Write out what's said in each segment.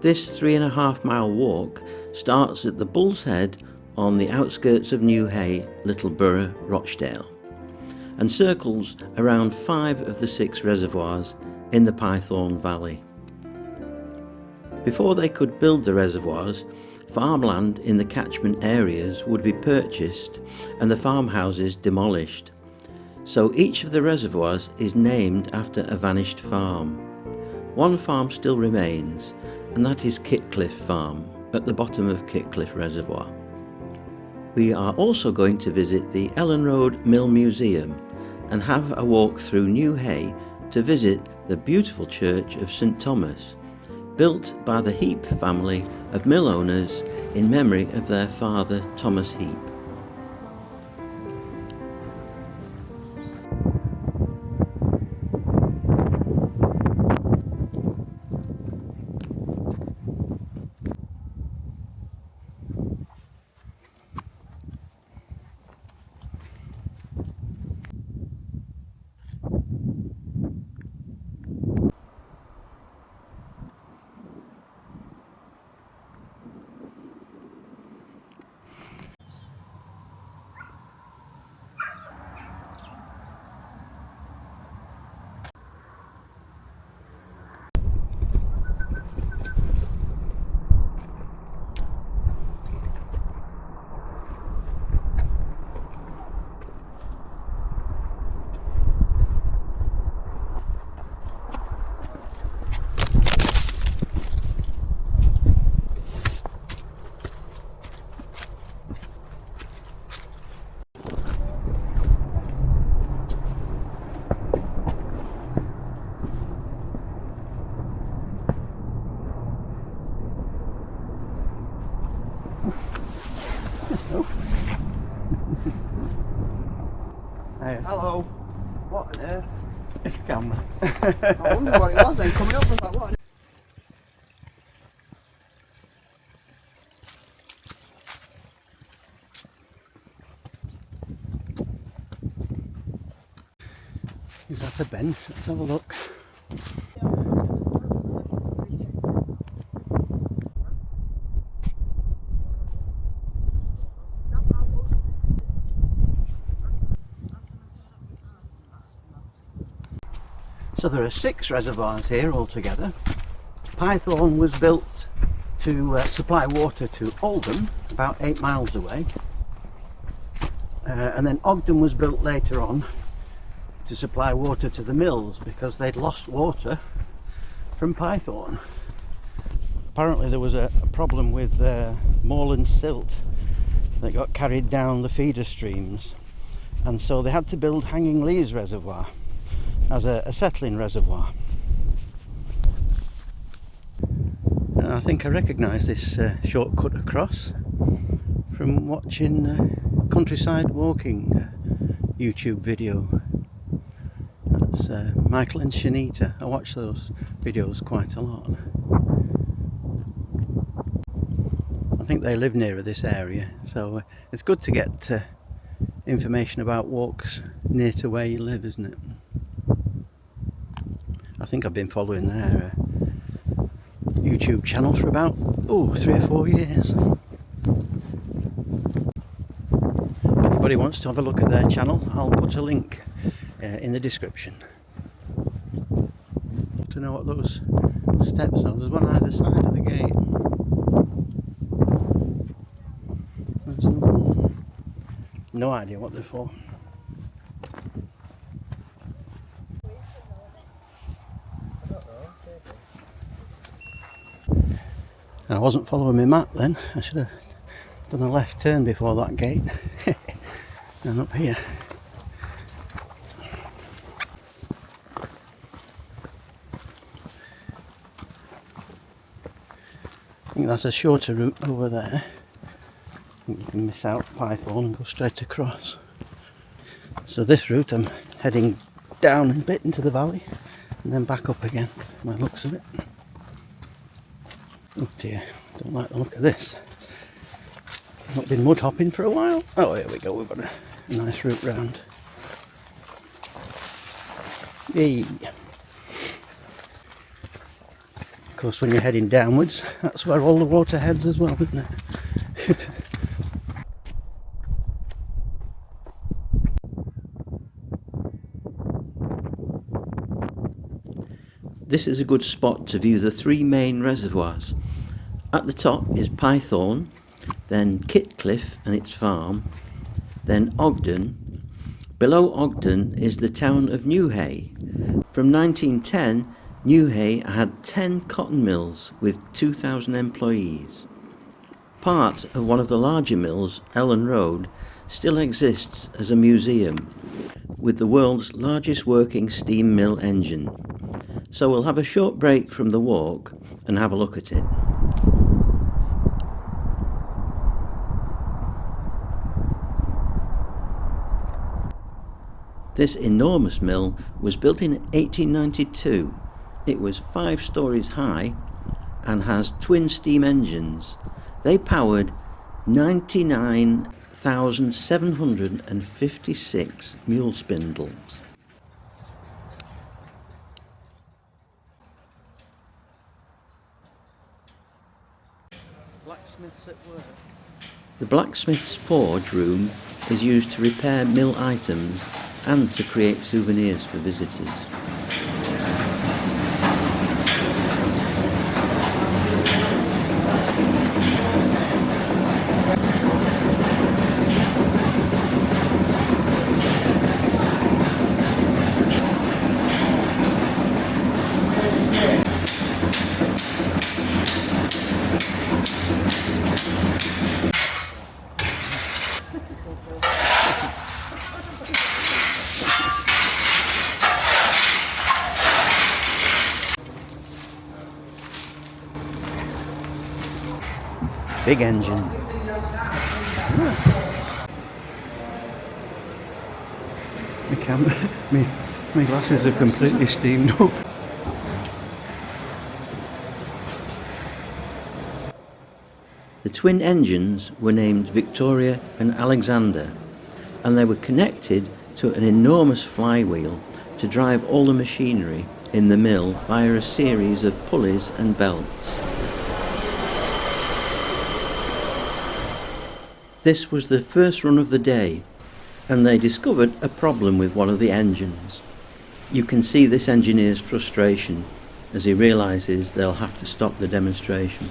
This 3.5 mile walk starts at the Bull's Head on the outskirts of Newhey, little borough Rochdale, and circles around 5 of the 6 reservoirs in the Piethorne Valley. Before they could build the reservoirs, farmland in the catchment areas would be purchased and the farmhouses demolished. So each of the reservoirs is named after a vanished farm. One farm still remains, and that is Kitcliffe Farm at the bottom of Kitcliffe Reservoir. We are also going to visit the Ellenroad Mill Museum and have a walk through Newhey to visit the beautiful church of St Thomas, built by the Heap family of mill owners in memory of their father Thomas Heap. Hello. What on earth? It's a camera. I wonder what it was then coming up. I was like, what on earth? Is that a bench? Let's have a look. So there are 6 reservoirs here altogether. Piethorne was built to supply water to Oldham, about 8 miles away. And then Ogden was built later on to supply water to the mills because they'd lost water from Piethorne. Apparently there was a problem with moorland silt that got carried down the feeder streams, and so they had to build Hanging Lees Reservoir as a settling reservoir. I think I recognise this shortcut across from watching Countryside Walking YouTube video. That's Michael and Shanita. I watch those videos quite a lot. I think they live near this area, so it's good to get information about walks near to where you live, isn't it? I think I've been following their YouTube channel for about 3 or 4 years. If anybody wants to have a look at their channel, I'll put a link in the description. To know what those steps are. There's one either side of the gate. There's another one. No idea what they're for. I wasn't following my map then. I should have done a left turn before that gate. And up here. I think that's a shorter route over there. I think you can miss out Piethorne and go straight across. So this route I'm heading down a bit into the valley and then back up again, by the looks of it. Oh dear, don't like the look of this. Not been mud hopping for a while. Oh, here we go, we've got a nice route round. Yay! course, when you're heading downwards, that's where all the water heads as well, isn't it? This is a good spot to view the three main reservoirs. At the top is Piethorne, then Kitcliffe and its farm, then Ogden. Below Ogden is the town of Newhey. From 1910, Newhey had 10 cotton mills with 2,000 employees. Part of one of the larger mills, Ellenroad, still exists as a museum with the world's largest working steam mill engine. So we'll have a short break from the walk and have a look at it. This enormous mill was built in 1892. It was 5 stories high and has twin steam engines. They powered 99,756 mule spindles. Blacksmiths at work. The blacksmith's forge room is used to repair mill items and to create souvenirs for visitors. Big engine. My glasses are completely steamed up. The twin engines were named Victoria and Alexander, and they were connected to an enormous flywheel to drive all the machinery in the mill via a series of pulleys and belts. This was the first run of the day, and they discovered a problem with one of the engines. You can see this engineer's frustration as he realises they'll have to stop the demonstration.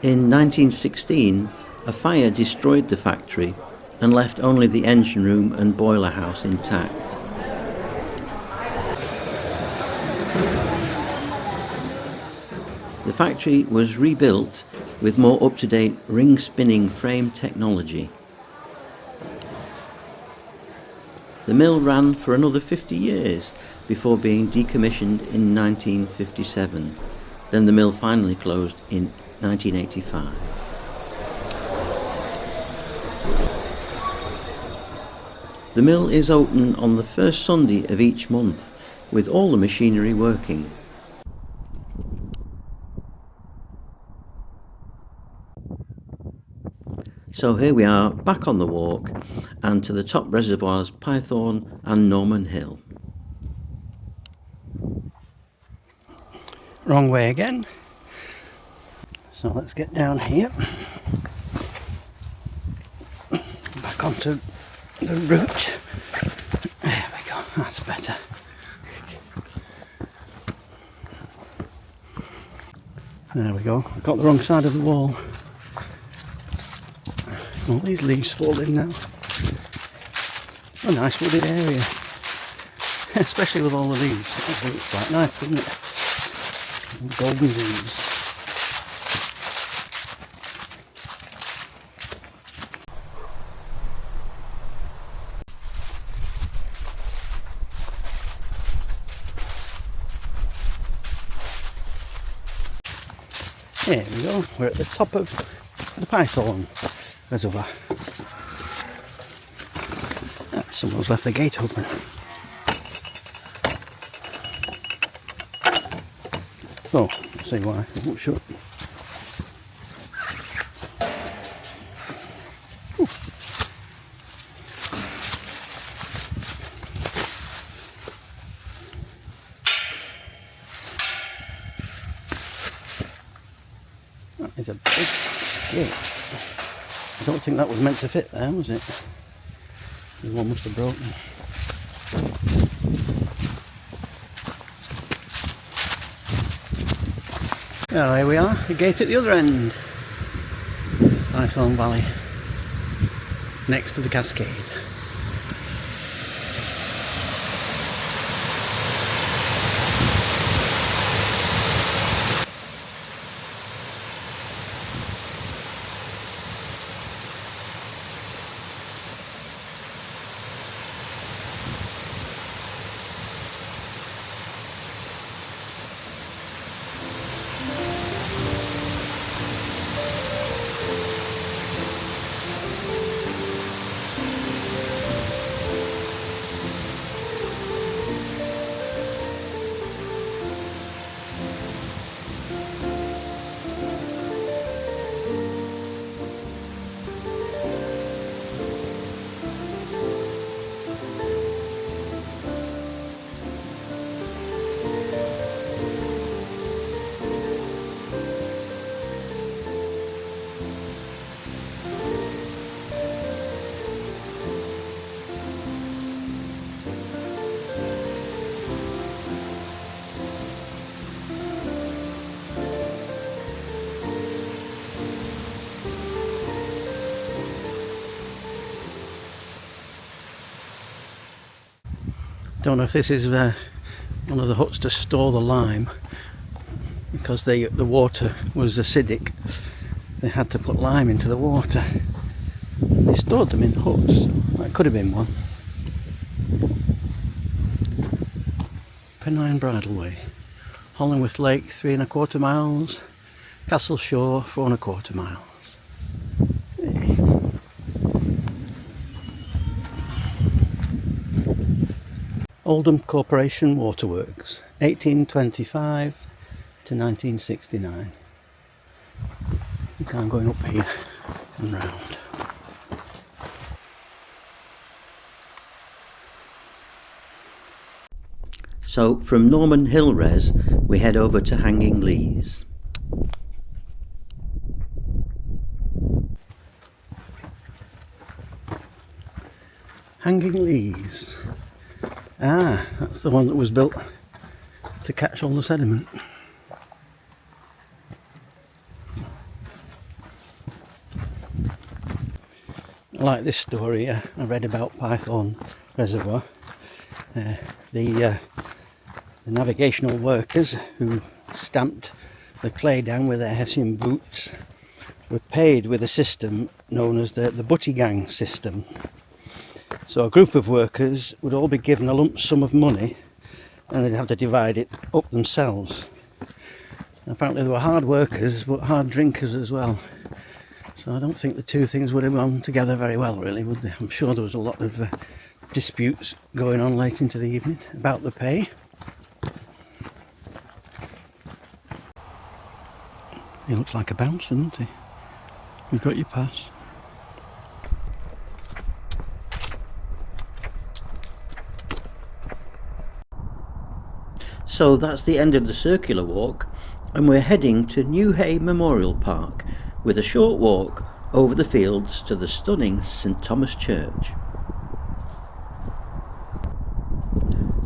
In 1916, a fire destroyed the factory and left only the engine room and boiler house intact. The factory was rebuilt with more up-to-date ring-spinning frame technology. The mill ran for another 50 years before being decommissioned in 1957. Then the mill finally closed in 1985. The mill is open on the first Sunday of each month, with all the machinery working. So here we are, back on the walk, and to the top reservoirs Piethorne and Norman Hill. Wrong way again. So let's get down here. Back onto the route. There we go, that's better. There we go. I've got the wrong side of the wall. All these leaves falling now. A nice wooded area. Especially with all the leaves. It looks quite nice, doesn't it? Golden leaves. There we go, we're at the top of the Piethorne reservoir. Someone's left the gate open. Oh, see why, it won't shut. That is a big gate. I don't think that was meant to fit there, was it? The one must have broken. Well, here we are, the gate at the other end. Piethorne Valley, next to the cascade. Don't know if this is one of the huts to store the lime, because the water was acidic. They had to put lime into the water. They stored them in huts. That could have been one. Pennine Bridleway, Hollingworth Lake 3¼ miles, Castle Shore 4¼ miles. Oldham Corporation Waterworks, 1825 to 1969. I think I'm going up here and round. So from Norman Hill Res we head over to Hanging Lees. Hanging Lees. Ah, that's the one that was built to catch all the sediment. I like this story I read about Piethorne Reservoir. The navigational workers who stamped the clay down with their Hessian boots were paid with a system known as the Butty Gang system. So a group of workers would all be given a lump sum of money and they'd have to divide it up themselves. Apparently they were hard workers but hard drinkers as well. So I don't think the two things would have gone together very well, really, would they? I'm sure there was a lot of disputes going on late into the evening about the pay. He looks like a bouncer, doesn't he? You've got your pass. So that's the end of the circular walk, and we're heading to Newhey Memorial Park with a short walk over the fields to the stunning St Thomas Church.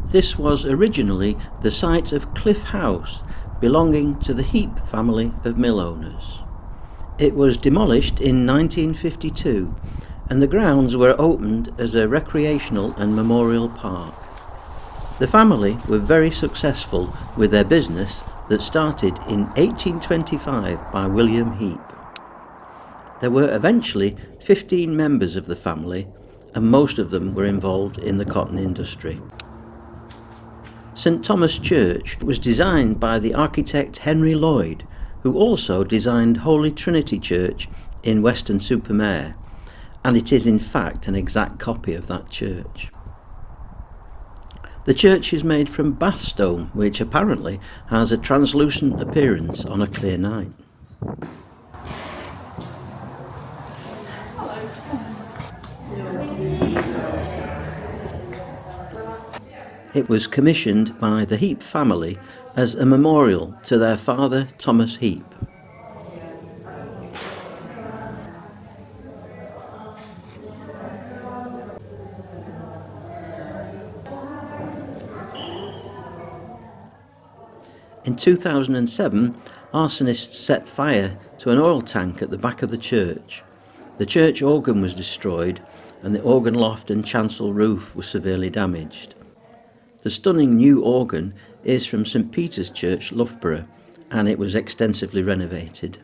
This was originally the site of Cliff House, belonging to the Heap family of mill owners. It was demolished in 1952 and the grounds were opened as a recreational and memorial park. The family were very successful with their business that started in 1825 by William Heap. There were eventually 15 members of the family, and most of them were involved in the cotton industry. St Thomas Church was designed by the architect Henry Lloyd, who also designed Holy Trinity Church in Western Super Mare, and it is in fact an exact copy of that church. The church is made from bath stone, which apparently has a translucent appearance on a clear night. It was commissioned by the Heap family as a memorial to their father Thomas Heap. In 2007, arsonists set fire to an oil tank at the back of the church. The church organ was destroyed and the organ loft and chancel roof were severely damaged. The stunning new organ is from St Peter's Church, Loughborough, and it was extensively renovated.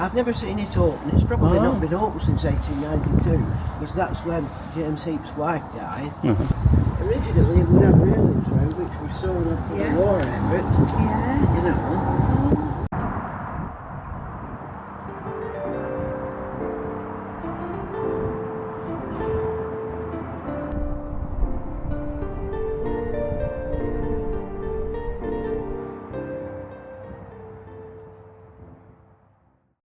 I've never seen it open. It's probably not been open since 1892, because that's when James Heap's wife died. Originally it would have railings round, which was sewn up for the war effort. You know.